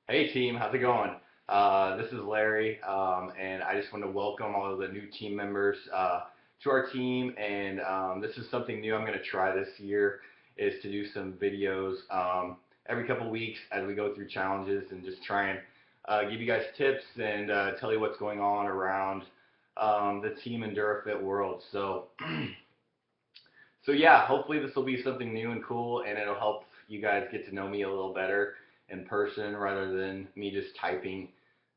Hey team, how's it going? This is Larry, and I just want to welcome all of the new team members to our team. And this is something new I'm going to try this year, is to do some videos every couple of weeks as we go through challenges and just try and give you guys tips and tell you what's going on around the team EnduraFIT world. So yeah, hopefully this will be something new and cool, and it'll help you guys get to know me a little better in person rather than me just typing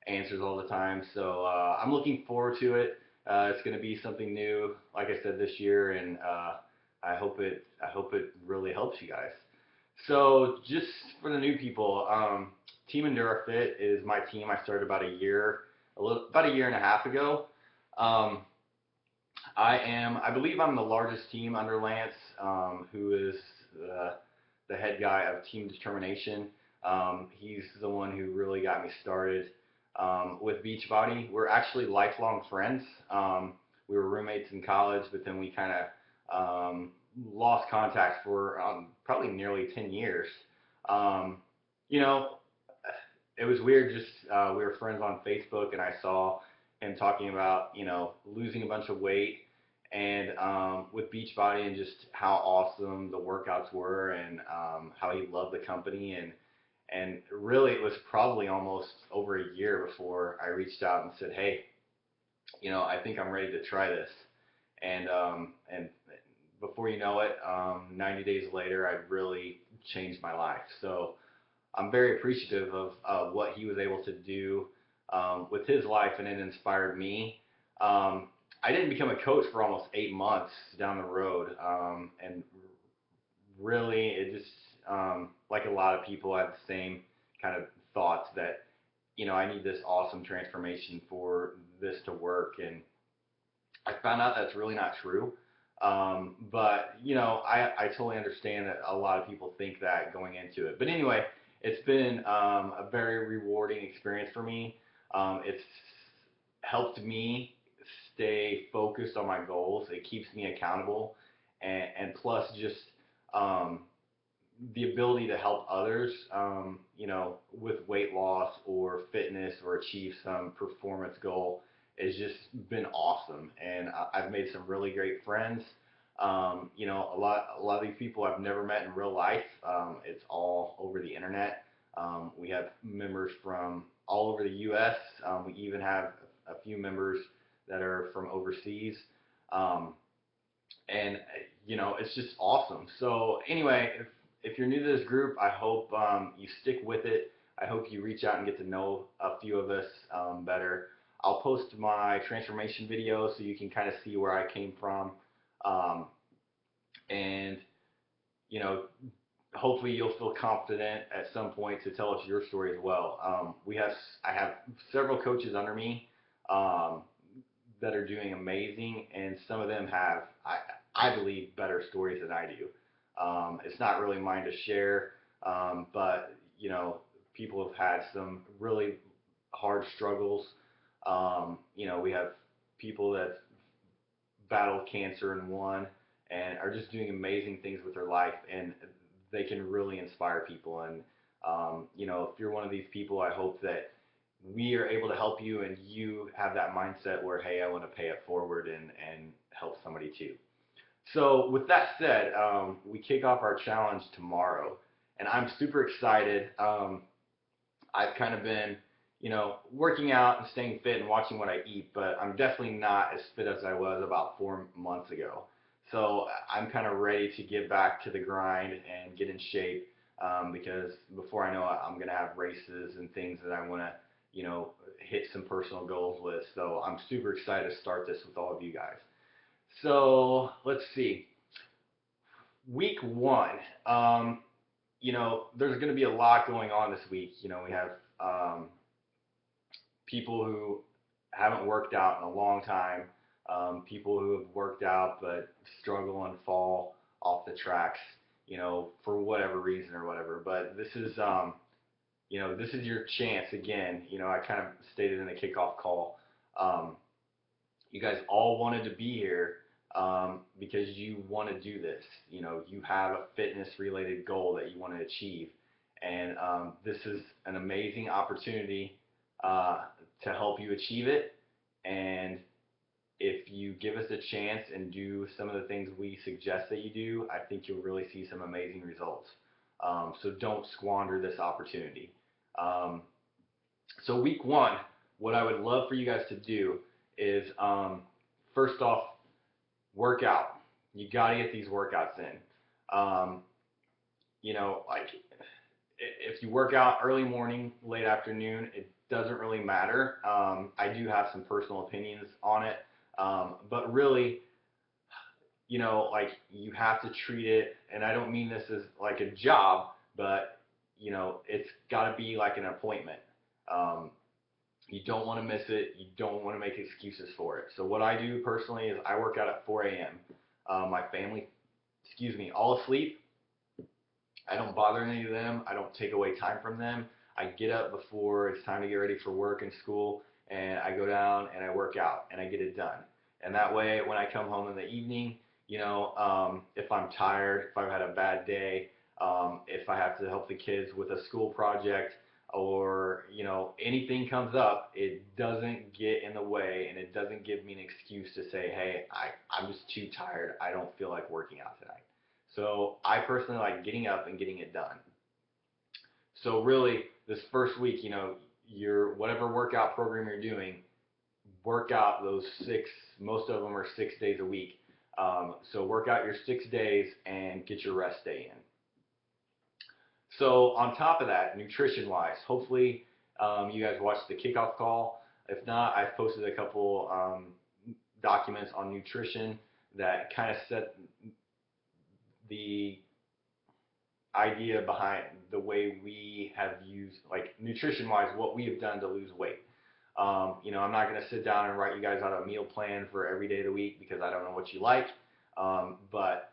answers all the time. So I'm looking forward to it. It's going to be something new, like I said, this year, and I hope it really helps you guys. So just for the new people, Team EnduraFit is my team. I started about a year and a half ago. Um, I believe I'm the largest team under Lance, who is the head guy of Team Determination. He's the one who really got me started with Beachbody. We're actually lifelong friends. We were roommates in college, but then we kind of lost contact for probably nearly 10 years. Um, you know, it was weird. Just we were friends on Facebook, and I saw him talking about losing a bunch of weight and with Beachbody and just how awesome the workouts were and how he loved the company and really it was probably almost over a year before I reached out and said, hey, I think I'm ready to try this. And before you know it, 90 days later, I'd really changed my life. So I'm very appreciative of what he was able to do with his life, and it inspired me. I didn't become a coach for almost 8 months down the road, and really, it just like a lot of people, I have the same kind of thoughts that I need this awesome transformation for this to work, and I found out that's really not true. But I totally understand that a lot of people think that going into it. But anyway, it's been a very rewarding experience for me. It's helped me stay focused on my goals. It keeps me accountable, and plus just um, the ability to help others, with weight loss or fitness or achieve some performance goal has just been awesome. And I've made some really great friends. A lot of these people I've never met in real life. It's all over the internet. We have members from all over the U.S. We even have a few members that are from overseas. Um, and it's just awesome. So anyway, if you're new to this group, I hope you stick with it. I hope you reach out and get to know a few of us better. I'll post my transformation video so you can kind of see where I came from, um, and you know hopefully you'll feel confident at some point to tell us your story as well. I have several coaches under me um, that are doing amazing, and some of them have, I believe, better stories than I do. It's not really mine to share, but people have had some really hard struggles. We have people that battled cancer and won, and are just doing amazing things with their life, and they can really inspire people. And if you're one of these people, I hope that we are able to help you, and you have that mindset where, hey, I want to pay it forward and help somebody too. So with that said, we kick off our challenge tomorrow, and I'm super excited. I've kind of been, working out and staying fit and watching what I eat, but I'm definitely not as fit as I was about 4 months ago. So I'm kind of ready to get back to the grind and get in shape, because before I know it, I'm going to have races and things that I want to, hit some personal goals with. So I'm super excited to start this with all of you guys. So let's see. Week one, there's going to be a lot going on this week. We have people who haven't worked out in a long time, people who have worked out but struggle and fall off the tracks, for whatever reason or whatever. But this is your chance again. I kind of stated in the kickoff call. You guys all wanted to be here because you want to do this. You have a fitness related goal that you want to achieve, And this is an amazing opportunity to help you achieve it. And if you give us a chance and do some of the things we suggest that you do, I think you'll really see some amazing results. So don't squander this opportunity. Um, so week one, what I would love for you guys to do is first off, work out. You got to get these workouts in. Um, like if you work out early morning, late afternoon, it doesn't really matter. I do have some personal opinions on it, but really, like you have to treat it, and I don't mean this as like a job, but it's got to be like an appointment. Um, you don't want to miss it. You don't want to make excuses for it. So what I do personally is I work out at 4 a.m. My family, all asleep. I don't bother any of them. I don't take away time from them. I get up before it's time to get ready for work and school, and I go down and I work out and I get it done. And that way, when I come home in the evening, if I'm tired, if I've had a bad day, if I have to help the kids with a school project, or anything comes up, it doesn't get in the way, and it doesn't give me an excuse to say, hey, I'm just too tired. I don't feel like working out tonight. So I personally like getting up and getting it done. So really, this first week, your whatever workout program you're doing, work out those six. Most of them are 6 days a week. So work out your 6 days and get your rest day in. So on top of that, nutrition-wise, hopefully you guys watched the kickoff call. If not, I've posted a couple documents on nutrition that kind of set the idea behind the way we have used, like nutrition-wise, what we have done to lose weight. I'm not going to sit down and write you guys out a meal plan for every day of the week because I don't know what you like. But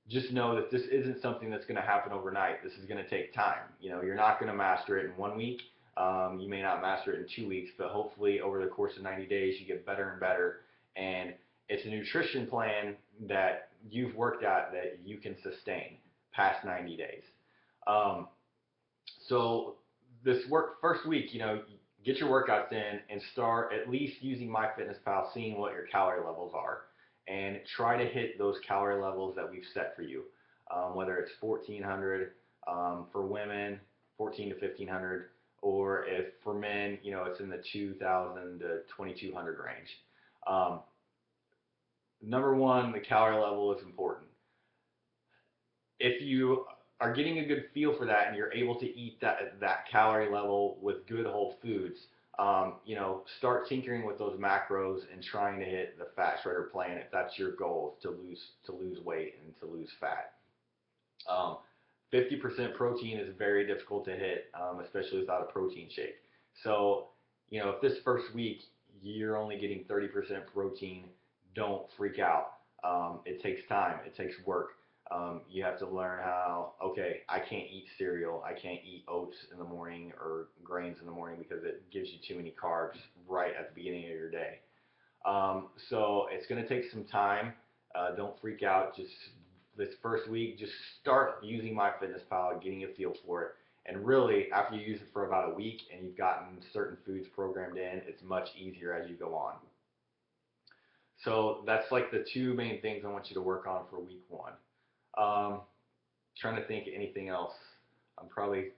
just know that this isn't something that's going to happen overnight. This is going to take time. You're not going to master it in 1 week. You may not master it in 2 weeks, but hopefully over the course of 90 days, you get better and better. And it's a nutrition plan that you've worked at that you can sustain past 90 days. Um, so this first week, get your workouts in and start at least using MyFitnessPal, seeing what your calorie levels are, and try to hit those calorie levels that we've set for you. Whether it's 1,400 for women, 14 to 1,500, or if for men, it's in the 2,000 to 2,200 range. Um, Number one, the calorie level is important. If you are getting a good feel for that and you're able to eat that calorie level with good whole foods, start tinkering with those macros and trying to hit the fat shredder plan if that's your goal, to lose weight and to lose fat. 50% protein is very difficult to hit, especially without a protein shake. So, if this first week you're only getting 30% protein, don't freak out. It takes time. It takes work. You have to learn how, okay, I can't eat cereal. I can't eat oats in the morning or grains in the morning because it gives you too many carbs right at the beginning of your day. So it's going to take some time. Don't freak out. Just this first week, just start using MyFitnessPal, getting a feel for it. And really, after you use it for about a week and you've gotten certain foods programmed in, it's much easier as you go on. So that's like the two main things I want you to work on for week one. Trying to think of anything else. I'm probably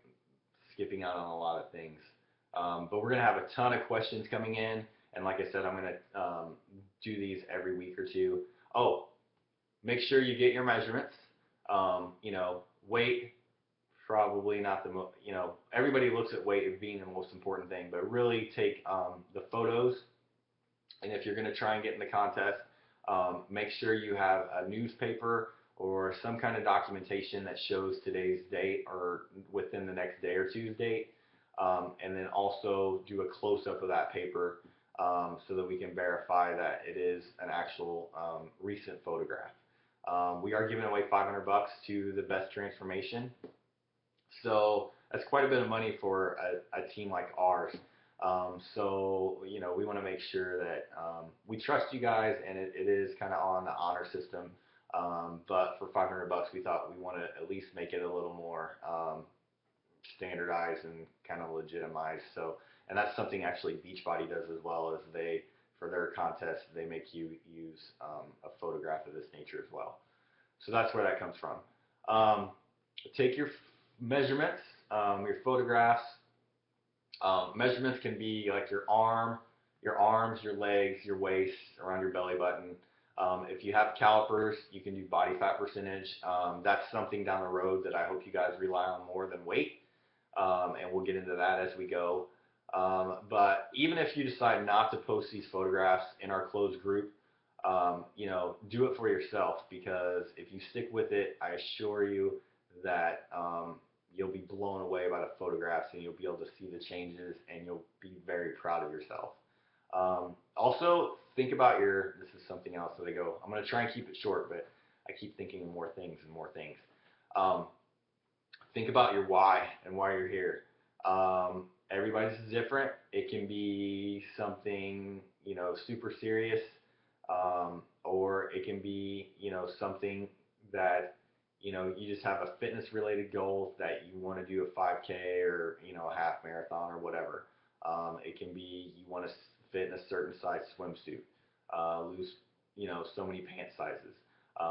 skipping out on a lot of things. But we're going to have a ton of questions coming in. And like I said, I'm going to do these every week or two. Oh, make sure you get your measurements. Weight, probably not the most, everybody looks at weight as being the most important thing, but really take the photos. And if you're going to try and get in the contest, make sure you have a newspaper or some kind of documentation that shows today's date or within the next day or two's date. And then also do a close-up of that paper so that we can verify that it is an actual recent photograph. We are giving away $500 to the best transformation. So that's quite a bit of money for a team like ours. So, we want to make sure that we trust you guys, and it is kind of on the honor system. But for $500, we thought we want to at least make it a little more standardize and kind of legitimize. So, and that's something actually Beachbody does as well. Is they, for their contests, they make you use a photograph of this nature as well. So that's where that comes from. Take your measurements, your photographs. Measurements can be like your arms, your legs, your waist, around your belly button. If you have calipers, you can do body fat percentage. That's something down the road that I hope you guys rely on more than weight, and we'll get into that as we go. But even if you decide not to post these photographs in our closed group, do it for yourself, because if you stick with it, I assure you that you'll be blown away by the photographs, and you'll be able to see the changes, and you'll be very proud of yourself. Also, think about this is something else that I go, I'm going to try and keep it short, but I keep thinking of more things and more things. Think about your why and why you're here. Everybody's is different. It can be something, super serious, or it can be, something that, you just have a fitness related goal that you want to do a 5K or, a half marathon or whatever. It can be you want to fit in a certain size swimsuit, lose, so many pant sizes.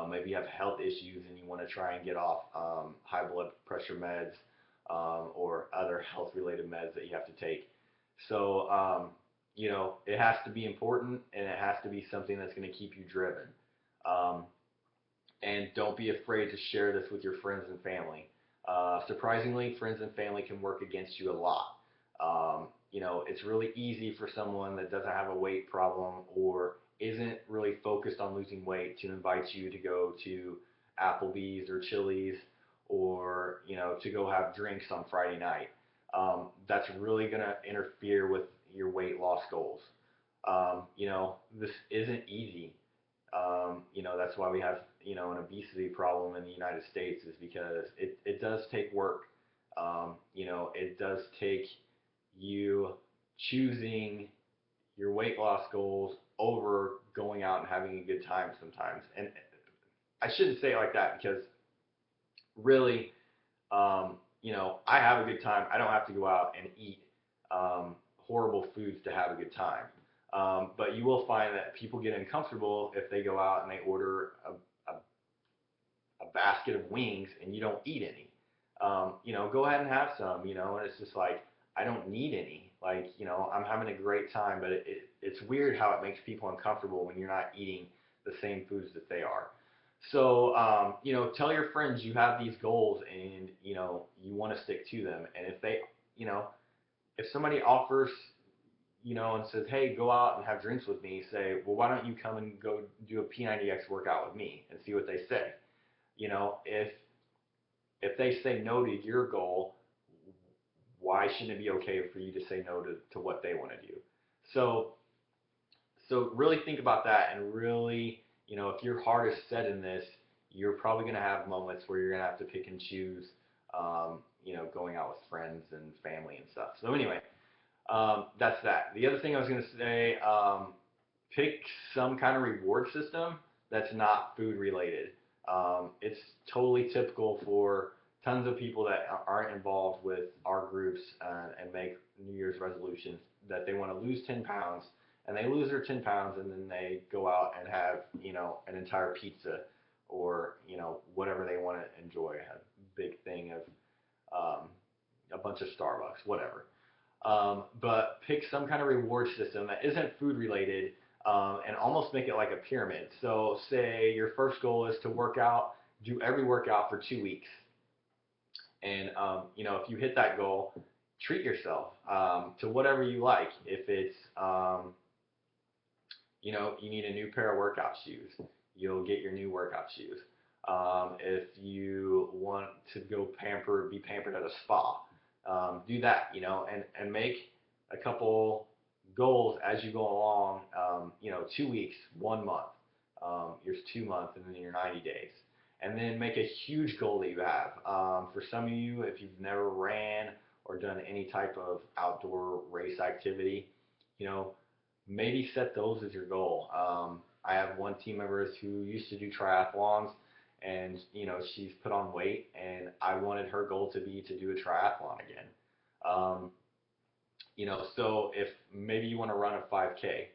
Maybe you have health issues and you want to try and get off high blood pressure meds, or other health related meds that you have to take. So, it has to be important, and it has to be something that's going to keep you driven. Um, and don't be afraid to share this with your friends and family. Surprisingly, friends and family can work against you a lot. It's really easy for someone that doesn't have a weight problem or isn't really focused on losing weight to invite you to go to Applebee's or Chili's, or to go have drinks on Friday night. That's really going to interfere with your weight loss goals. This isn't easy. That's why we have, an obesity problem in the United States, is because it does take work. It does take you choosing your weight loss goals over going out and having a good time sometimes. And I shouldn't say it like that, because really, I have a good time. I don't have to go out and eat horrible foods to have a good time. But you will find that people get uncomfortable if they go out and they order a basket of wings and you don't eat any. Go ahead and have some, and it's just like, I don't need any. Like, I'm having a great time, but it's weird how it makes people uncomfortable when you're not eating the same foods that they are. So, tell your friends you have these goals, and, you want to stick to them. And if they, you know, if somebody offers, and says, hey, go out and have drinks with me, say, well, why don't you come and go do a P90X workout with me, and see what they say. If they say no to your goal, why shouldn't it be okay for you to say no to what they want to do? So, really think about that, and really, if your heart is set in this, you're probably going to have moments where you're going to have to pick and choose, going out with friends and family and stuff. So anyway, that's that. The other thing I was going to say, pick some kind of reward system that's not food related. It's totally typical for tons of people that aren't involved with our groups, and make New Year's resolutions that they want to lose 10 pounds, and they lose their 10 pounds, and then they go out and have, an entire pizza, or, whatever they want to enjoy, a big thing of a bunch of Starbucks, whatever. But pick some kind of reward system that isn't food related, and almost make it like a pyramid. So say your first goal is to work out, do every workout for 2 weeks. And, if you hit that goal, treat yourself to whatever you like. If it's, you need a new pair of workout shoes, you'll get your new workout shoes. If you want to be pampered at a spa, do that, and make a couple goals as you go along. 2 weeks, 1 month, here's 2 months, and then your 90 days. And then make a huge goal that you have. For some of you, if you've never ran or done any type of outdoor race activity, maybe set those as your goal. I have one team member who used to do triathlons, and she's put on weight, and I wanted her goal to be to do a triathlon again. Um, so if maybe you want to run a 5K,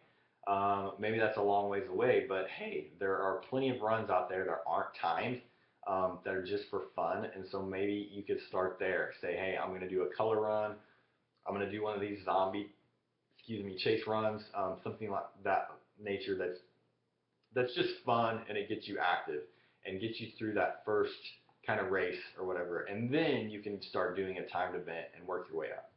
maybe that's a long ways away, but hey, there are plenty of runs out there that aren't timed, that are just for fun. And so maybe you could start there. Say, hey, I'm going to do a color run. I'm going to do one of these chase runs, something like that nature that's just fun, and it gets you active and gets you through that first kind of race or whatever. And then you can start doing a timed event and work your way up.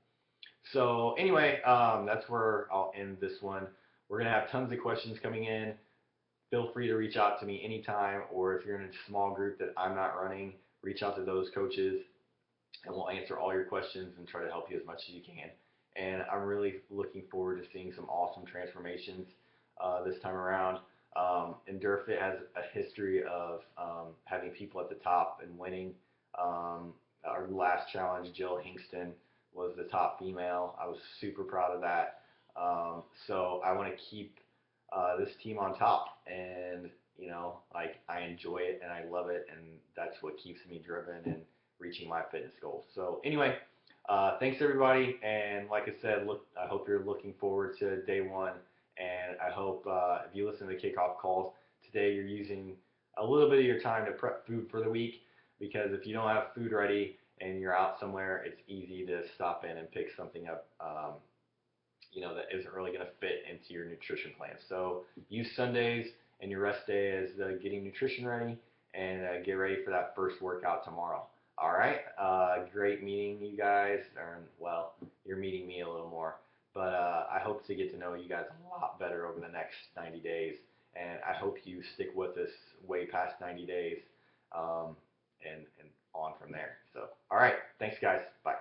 So anyway, that's where I'll end this one. We're going to have tons of questions coming in. Feel free to reach out to me anytime, or if you're in a small group that I'm not running, reach out to those coaches, and we'll answer all your questions and try to help you as much as you can. And I'm really looking forward to seeing some awesome transformations this time around. EnduraFIT has a history of having people at the top and winning. Our last challenge, Jill Hingston, was the top female. I was super proud of that. So I want to keep this team on top, and like, I enjoy it and I love it, and that's what keeps me driven and reaching my fitness goals. So anyway, thanks everybody, and like I said, I hope you're looking forward to day one, and I hope if you listen to the kickoff calls today, you're using a little bit of your time to prep food for the week, because if you don't have food ready and you're out somewhere, it's easy to stop in and pick something up that isn't really going to fit into your nutrition plan. So use Sundays and your rest day as getting nutrition ready, and get ready for that first workout tomorrow. All right. Great meeting you guys. Or, well, you're meeting me a little more, but I hope to get to know you guys a lot better over the next 90 days, and I hope you stick with us way past 90 days, and on from there. So, all right. Thanks, guys. Bye.